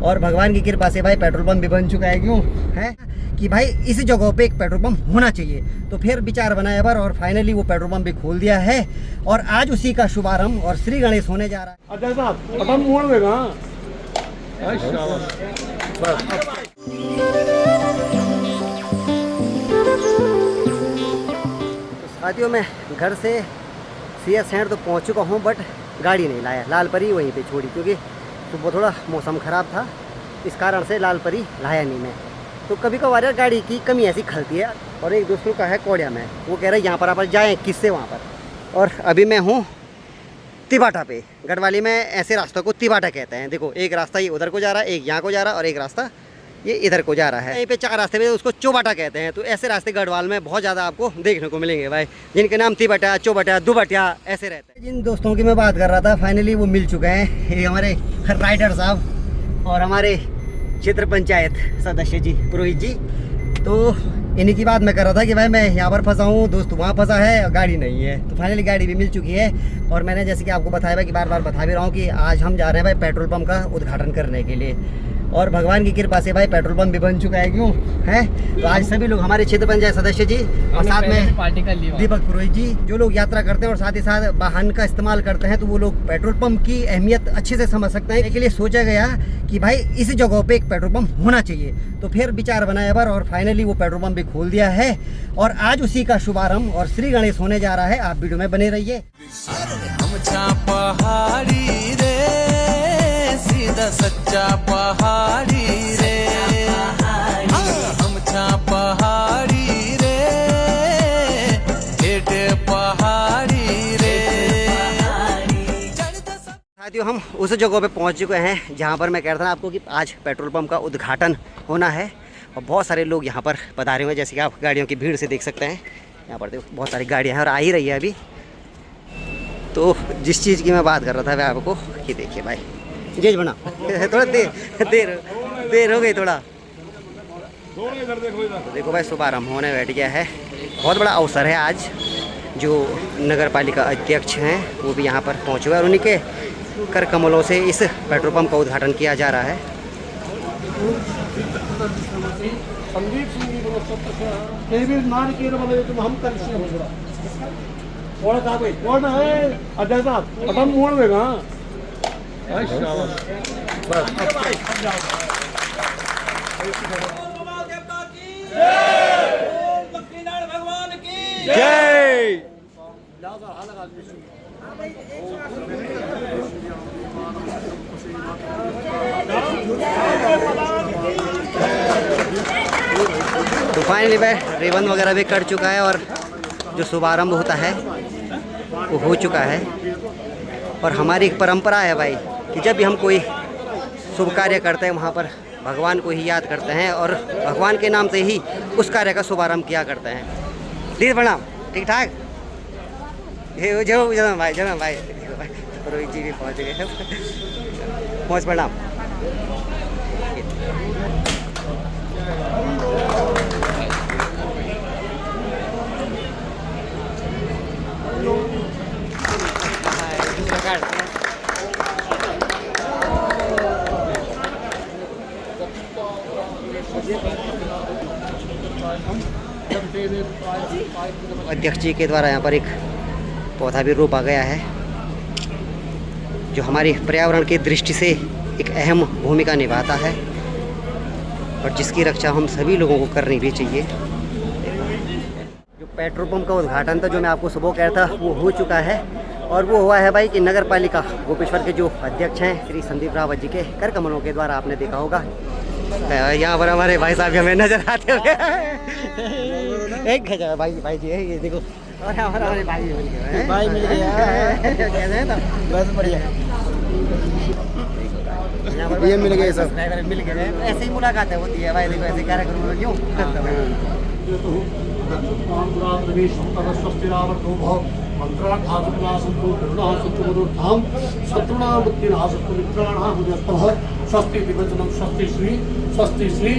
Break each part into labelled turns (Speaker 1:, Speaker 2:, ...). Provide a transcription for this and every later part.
Speaker 1: और भगवान की कृपा से भाई पेट्रोल पंप भी बन चुका है। क्यों है कि भाई इस जगह पे एक पेट्रोल पंप होना चाहिए, तो फिर विचार बनाया बार और फाइनली वो पेट्रोल पंप भी खोल दिया है और आज उसी का शुभारंभ और श्री गणेश होने जा रहा है। साथियों मैं घर से सिया शहर तो पहुंच चुका हूं, बट गाड़ी नहीं लाया, लाल परी वहीं पे छोड़ी क्योंकि सुबह थोड़ा मौसम ख़राब था, इस कारण से लाल परी लाया नहीं मैं। तो कभी कभार यार गाड़ी की कमी ऐसी खलती है। और एक दोस्तों का है कोड़िया में, वो कह रहे हैं यहाँ पर आप जाएँ किससे वहाँ पर। और अभी मैं हूँ तिबाटा पे, गढ़वाली में ऐसे रास्तों को तिबाटा कहते हैं। देखो एक रास्ता ये उधर को जा रहा है, एक यहाँ को जा रहा है और एक रास्ता ये इधर को जा रहा है। यहीं पे 4 रास्ते में उसको चौबाटा कहते हैं। तो ऐसे रास्ते गढ़वाल में बहुत ज़्यादा आपको देखने को मिलेंगे भाई, जिनके नाम तिबाटा, चौबाटा, दुबाटिया ऐसे रहते हैं। जिन दोस्तों की मैं बात कर रहा था फाइनली वो मिल चुके हैं, ये हमारे राइडर साहब और हमारे क्षेत्र पंचायत सदस्य जी पुरोहित जी। तो इन्हीं की बात मैं कर रहा था कि भाई मैं यहाँ पर फंसा हूँ, दोस्त वहाँ फंसा है और गाड़ी नहीं है। तो फाइनली गाड़ी भी मिल चुकी है और मैंने जैसे कि आपको बताया भाई कि बार बार बता भी रहा हूँ कि आज हम जा रहे हैं भाई पेट्रोल पंप का उद्घाटन करने के लिए। और भगवान की कृपा से भाई पेट्रोल पंप भी बन चुका है। क्यों है तो आज सभी लोग हमारे क्षेत्र पंचायत सदस्य जी और साथ में
Speaker 2: पार्टी का
Speaker 1: दीपक पुरोहित जी, जो लोग यात्रा करते हैं और साथ ही साथ वाहन का इस्तेमाल करते हैं, तो वो लोग पेट्रोल पंप की अहमियत अच्छे से समझ सकते हैं। इसके लिए सोचा गया कि भाई इस जगह पे एक पेट्रोल पंप होना चाहिए, तो फिर विचार बनाया बार और फाइनली वो पेट्रोल पंप भी खोल दिया है और आज उसी का शुभारंभ और श्री गणेश होने जा रहा है। आप वीडियो में बने रहिए।
Speaker 3: सच्चा पहाड़ी रे, हम पहाड़ी रे, पहाड़ी रे।
Speaker 1: साथियों हम उस जगह पे पहुंच चुके हैं जहां पर मैं कह रहा था आपको कि आज पेट्रोल पंप का उद्घाटन होना है और बहुत सारे लोग यहां पर पधारे हुए हैं। जैसे कि आप गाड़ियों की भीड़ से देख सकते हैं, यहाँ पर देखो बहुत सारी गाड़ियाँ हैं और आ ही रही है अभी। तो जिस चीज़ की मैं बात कर रहा था वह आपको ये देखिए भाई जेज बना थोड़ा देर हो गई थोड़ा। तो देखो भाई शुभारंभ होने बैठ गया है। बहुत बड़ा अवसर है आज, जो नगर पालिका अध्यक्ष हैं वो भी यहाँ पर पहुँचे हुए और उन्हीं के कर कमलों से इस पेट्रोल पंप का उद्घाटन किया जा रहा है।
Speaker 3: भगवान की
Speaker 1: जय। तो फाइनली भाई रिबन वगैरह भी कट चुका है और जो शुभारंभ होता है वो हो चुका है। और हमारी एक परंपरा है भाई कि जब भी हम कोई शुभ कार्य करते हैं वहाँ पर भगवान को ही याद करते हैं और भगवान के नाम से ही उस कार्य का शुभारंभ किया करते हैं। दीदी प्रणाम, ठीक ठाक जय भाई पुरोहित जी भी पहुँच गए। पहुँच प्रणाम। अध्यक्ष जी के द्वारा यहाँ पर एक पौधा भी रोपा गया है जो हमारी पर्यावरण की दृष्टि से एक अहम भूमिका निभाता है और जिसकी रक्षा हम सभी लोगों को करनी भी चाहिए। जो पेट्रोल पंप का उद्घाटन था जो मैं आपको सुबह कह रहा था वो हो चुका है और वो हुआ है भाई कि नगर पालिका गोपेश्वर के जो अध्यक्ष हैं श्री संदीप रावत जी के कर कमलों के द्वारा आपने देखा होगा। यहाँ पर हमारे भाई साहब हमें नजर आते हुए एक गजब भाई जी है ये देखो। और हमारे भाई मिल गए, भाई मिल गया कैसे हैं तो बस बढ़िया। ये मिल गए सब मिल गए, ऐसे ही मुलाकातें होती है भाई। देखो ऐसे कार्यक्रम में क्यों
Speaker 4: स्वस्ति श्री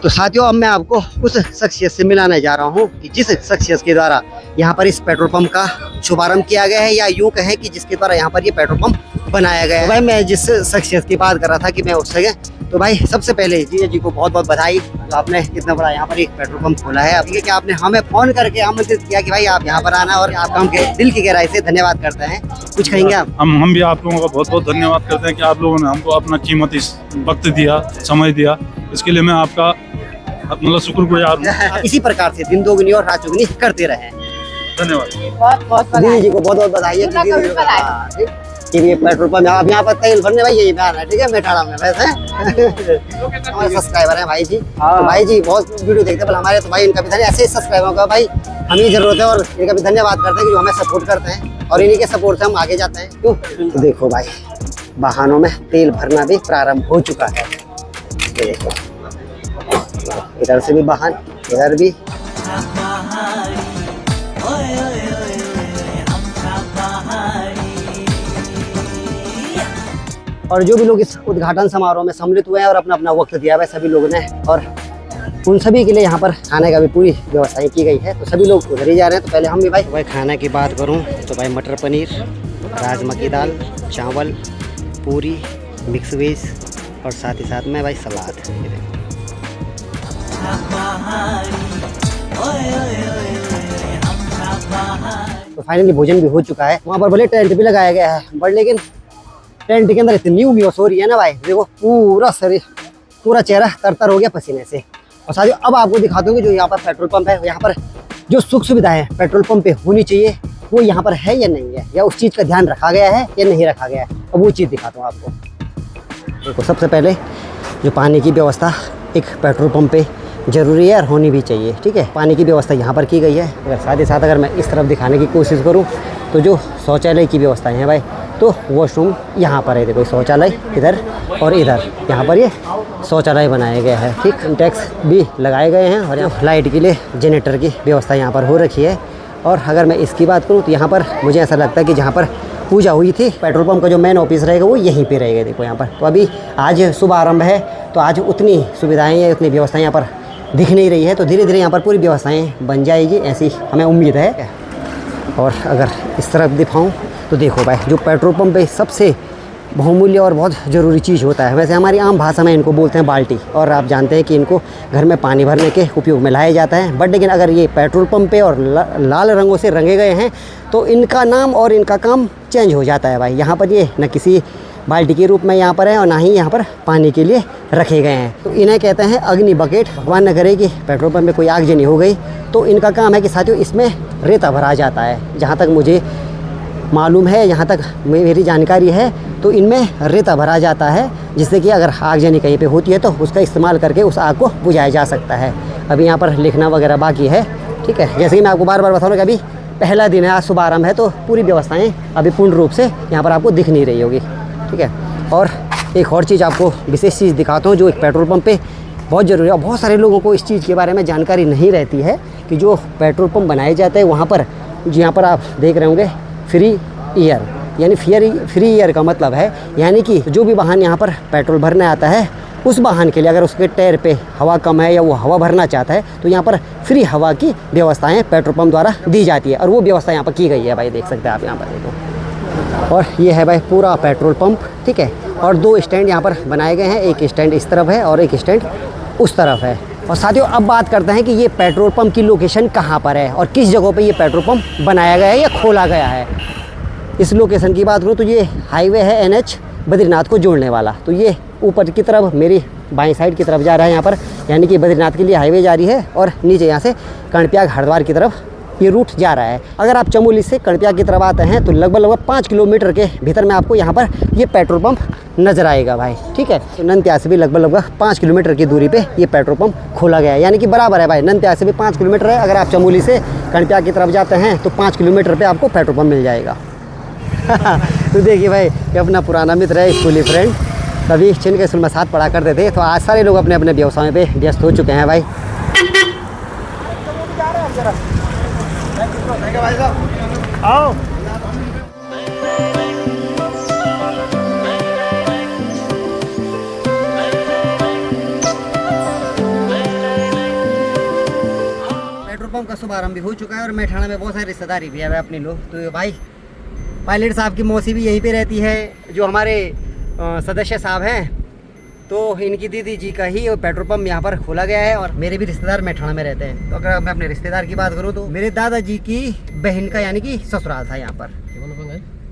Speaker 1: तो साथियों अब मैं आपको उस शख्सियत से मिलाने जा रहा हूँ कि जिस शख्सियत के द्वारा यहाँ पर इस पेट्रोल पंप का शुभारंभ किया गया है, या यूँ कहें कि जिसके द्वारा यहाँ पर ये पेट्रोल पंप बनाया गया है। तो भाई मैं जिस शख्सियत की बात कर रहा था कि मैं उस जगह, तो भाई सबसे पहले जी को बहुत बहुत बधाई। तो आपने इतना बड़ा यहाँ पर एक पेट्रोल पंप खोला है। अब ये कि आपने हमें फोन करके आमंत्रित किया कि भाई आप यहाँ पर आना, और आपका हम दिल की गहराई से धन्यवाद करते हैं। कुछ कहेंगे आप?
Speaker 4: हम भी आप लोगों का बहुत बहुत धन्यवाद करते हैं कि आप लोगों ने हमको अपना कीमती वक्त दिया, समय दिया। इसके लिए मैं आपका मतलब शुक्रगुजार हूँ।
Speaker 1: इसी प्रकार से दिन दोगुनी और रात चौगुनी करते रहे।
Speaker 4: धन्यवाद।
Speaker 1: दीदी जी को बहुत बहुत बधाई है कि ये पेट्रोल पंप अब यहाँ पर तेल भरने भाई यही प्लान है, ठीक है, मेठाड़ा में वैसे हमारे सब्सक्राइबर हैं भाई जी। तो भाई जी बहुत वीडियो देखते हैं हमारे, तो भाई इनका भी धन्यवाद। ऐसे ही सब्सक्राइबरों का भाई हमें जरूरत है, और इनका भी धन्यवाद करते हैं कि जो हमें सपोर्ट करते हैं, और इन्हीं के सपोर्ट से हम आगे जाते हैं। क्यों? तो देखो भाई वाहनों में तेल भरना भी प्रारंभ हो चुका है। ये देखो इधर से भी वाहन, इधर भी। और जो भी लोग इस उद्घाटन समारोह में सम्मिलित हुए हैं और अपना अपना वक्त दिया हुआ है सभी लोगों ने, और उन सभी के लिए यहाँ पर खाने का भी पूरी व्यवस्था की गई है। तो सभी लोग उधर ही जा रहे हैं। तो पहले हम भी भाई खाने की बात करूँ तो भाई मटर पनीर, राजमा की दाल, चावल, पूरी, मिक्स वेज, और साथ ही साथ में भाई सलाद। तो फाइनली भोजन भी हो चुका है। वहाँ पर भले टेंट भी लगाया गया है, बट लेकिन टेंट के अंदर इतनी उमस हो रही है ना भाई, देखो पूरा शरीर, पूरा चेहरा तरतर हो गया पसीने से। और साथियों अब आपको दिखा दूंगी जो यहाँ पर पेट्रोल पंप है, यहाँ पर जो सुख सुविधाएं पेट्रोल पंप पे होनी चाहिए वो यहाँ पर है या नहीं है, या उस चीज़ का ध्यान रखा गया है या नहीं रखा गया है। अब वो चीज़ दिखाता हूँ आपको। देखो सबसे पहले जो पानी की व्यवस्था एक पेट्रोल पंप पे ज़रूरी है और होनी भी चाहिए, ठीक है। पानी की व्यवस्था यहाँ पर की गई है। अगर साथ ही साथ अगर मैं इस तरफ दिखाने की कोशिश करूँ तो जो शौचालय की व्यवस्थाएं हैं भाई, तो वॉशरूम यहाँ पर है। देखो शौचालय इधर और इधर, यहाँ पर ये शौचालय बनाया गया है, ठीक। टैक्स भी लगाए गए हैं, और यहाँ लाइट के लिए जनरेटर की व्यवस्था यहाँ पर हो रखी है। और अगर मैं इसकी बात करूँ तो यहाँ पर मुझे ऐसा लगता है कि जहाँ पर पूजा हुई थी, पेट्रोल पंप का जो मेन ऑफिस रहेगा वो यहीं पे रहेगा। देखो यहाँ पर तो अभी आज शुभारंभ है, तो आज उतनी सुविधाएं या उतनी व्यवस्थाएं यहाँ पर दिख नहीं रही है। तो धीरे धीरे यहाँ पर पूरी व्यवस्थाएं बन जाएगी, ऐसी हमें उम्मीद है। और अगर इस तरफ दिखाऊँ तो देखो भाई जो पेट्रोल पंप पे सबसे बहुमूल्य और बहुत ज़रूरी चीज़ होता है, वैसे हमारी आम भाषा में इनको बोलते हैं बाल्टी, और आप जानते हैं कि इनको घर में पानी भरने के उपयोग में लाया जाता है। बट लेकिन अगर ये पेट्रोल पंप पे और लाल रंगों से रंगे गए हैं तो इनका नाम और इनका काम चेंज हो जाता है भाई। यहाँ पर ये न किसी बाल्टी के रूप में यहाँ पर है, और ना ही यहाँ पर पानी के लिए रखे गए हैं। तो इन्हें कहते हैं अग्नि बकेट। भगवान न करे कि पेट्रोल पंप में कोई आगजनी हो गई, तो इनका काम है कि साथियों इसमें रेता भरा जाता है। जहाँ तक मुझे मालूम है, यहाँ तक मेरी जानकारी है, तो इनमें रेता भरा जाता है, जिससे कि अगर आगजनी कहीं पे होती है तो उसका इस्तेमाल करके उस आग को बुझाया जा सकता है। अभी यहाँ पर लिखना वगैरह बाकी है, ठीक है। जैसे कि मैं आपको बार बार बता रहा हूँ कि अभी पहला दिन है, आज शुभारंभ है, तो पूरी व्यवस्थाएँ अभी पूर्ण रूप से यहाँ पर आपको दिख नहीं रही होगी, ठीक है। और एक और चीज़ आपको विशेष चीज़ दिखाता हूँ जो एक पेट्रोल पंप पे बहुत ज़रूरी है, और बहुत सारे लोगों को इस चीज़ के बारे में जानकारी नहीं रहती है कि जो पेट्रोल पंप बनाए जाते हैं वहाँ पर, यहाँ पर आप देख रहे होंगे फ्री ईयर, यानी फ्री ईयर का मतलब है यानी कि जो भी वाहन यहाँ पर पेट्रोल भरने आता है उस वाहन के लिए अगर उसके टायर पे हवा कम है या वो हवा भरना चाहता है तो यहाँ पर फ्री हवा की व्यवस्थाएं पेट्रोल पंप द्वारा दी जाती है, और वो व्यवस्था यहाँ पर की गई है भाई, देख सकते हैं आप यहाँ पर देखो। और ये है भाई पूरा पेट्रोल पंप, ठीक है। और दो स्टैंड यहाँ पर बनाए गए हैं, एक स्टैंड इस तरफ है और एक स्टैंड उस तरफ है। और साथियों अब बात करते हैं कि ये पेट्रोल पंप की लोकेशन कहाँ पर है और किस जगह पे ये पेट्रोल पंप बनाया गया है या खोला गया है। इस लोकेशन की बात करूँ तो ये हाईवे है NH बद्रीनाथ को जोड़ने वाला। तो ये ऊपर की तरफ मेरी बाईं साइड की तरफ जा रहा है यहाँ पर, यानी कि बद्रीनाथ के लिए हाईवे जारी है, और नीचे यहाँ से कर्णप्रयाग हरिद्वार की तरफ ये रूट जा रहा है। अगर आप चमोली से कर्णप्रयाग की तरफ आते हैं तो लगभग 5 किलोमीटर के भीतर में आपको यहाँ पर ये पेट्रोल पंप नजर आएगा भाई, ठीक है। तो नंत्या से भी लगभग 5 किलोमीटर की दूरी पे ये पेट्रोल पंप खोला गया है, यानी कि बराबर है भाई। नंत्या से भी 5 किलोमीटर है, अगर आप चमोली से कर्णप्रयाग की तरफ जाते हैं तो 5 किलोमीटर पे आपको पेट्रोल पंप मिल जाएगा। तो देखिए भाई ये अपना पुराना मित्र है, स्कूली फ्रेंड, तभी चिन्ह के स्कूल में साथ पढ़ा करते थे। तो आज सारे लोग अपने अपने व्यवसायों पे व्यस्त हो चुके हैं भाई। आओ पंप का शुभारंभ भी हो चुका है और मैठाणा में बहुत सारी रिश्तेदारी भी है अपने लोग। तो ये भाई पायलट साहब की मौसी भी यहीं पे रहती है, जो हमारे सदस्य साहब हैं। तो इनकी दीदी जी का ही पेट्रोल पंप यहाँ पर खोला गया है और मेरे भी रिश्तेदार मैठाणा में रहते हैं। तो अगर मैं अपने रिश्तेदार की बात करूँ तो मेरे दादाजी की बहन का यानी कि ससुराल था यहाँ पर।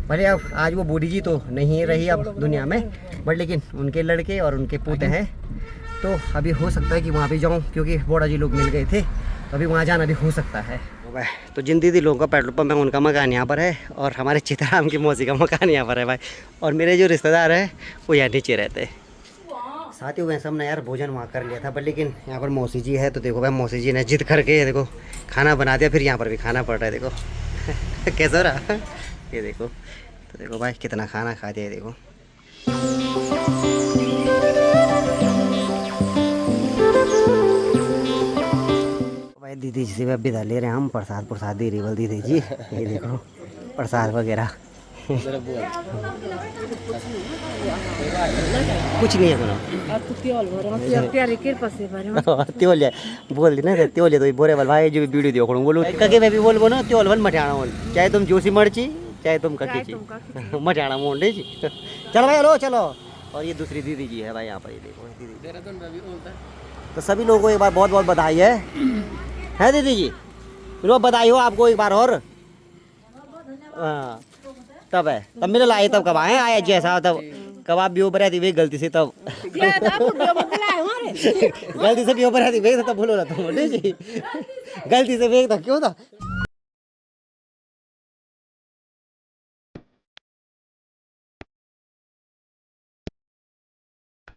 Speaker 1: भले अब आज वो बूढ़ी जी तो नहीं रही अब दुनिया में, बट लेकिन उनके लड़के और उनके पोते हैं। तो अभी हो सकता है कि वहाँ भी जाऊँ, क्योंकि बोड़ा जी लोग मिल गए थे, तो अभी वहाँ जाना भी हो सकता है। तो जिन दीदी लोगों का पेट्रोल पंप है उनका मकान यहाँ पर है और हमारे चित्राराम की मौसी का मकान यहाँ पर है भाई। और मेरे जो रिश्तेदार हैं वो यहाँ नीचे रहते हैं। साथियों वैसे हमने यार भोजन वहाँ कर लिया था, पर लेकिन यहाँ पर मौसी जी है। तो देखो भाई मौसी जी ने जिद करके देखो खाना बना दिया, फिर यहाँ पर भी खाना पड़ रहा है। देखो कैसा हो रहा ये देखो। तो देखो भाई कितना खाना खा दिया है देखो। भाई दीदी जी से विदा ले रहे हैं हम, प्रसाद दे रही बोल दीदी जी। ये देखो प्रसाद वगैरह कुछ नहीं है त्योल बोल दी ना त्योल तो बोरे वाल भाई जो भी वीडियो देखो बोलो कके मैं भी बोल ना त्योल वन मठाना बोल, चाहे तुम जोशी मर्ची चाहे तुम कके ची मठाना मोंडे जी। चलो भाई हेलो चलो। और ये दूसरी दीदी जी है भाई यहाँ पर, ये देखो दीदी। तो सभी लोगों को एक बार बहुत बहुत बधाई है दीदी जी, लो बधाई हो आपको एक बार और। हाँ तब है तब मिल आए तब कब आए आया जैसा तब कब आप भी ऊपर आती वे गलती से तब गलती से भी ऊपर आती वे तब भूलो ना तुम जी गलती से वे था क्यों था।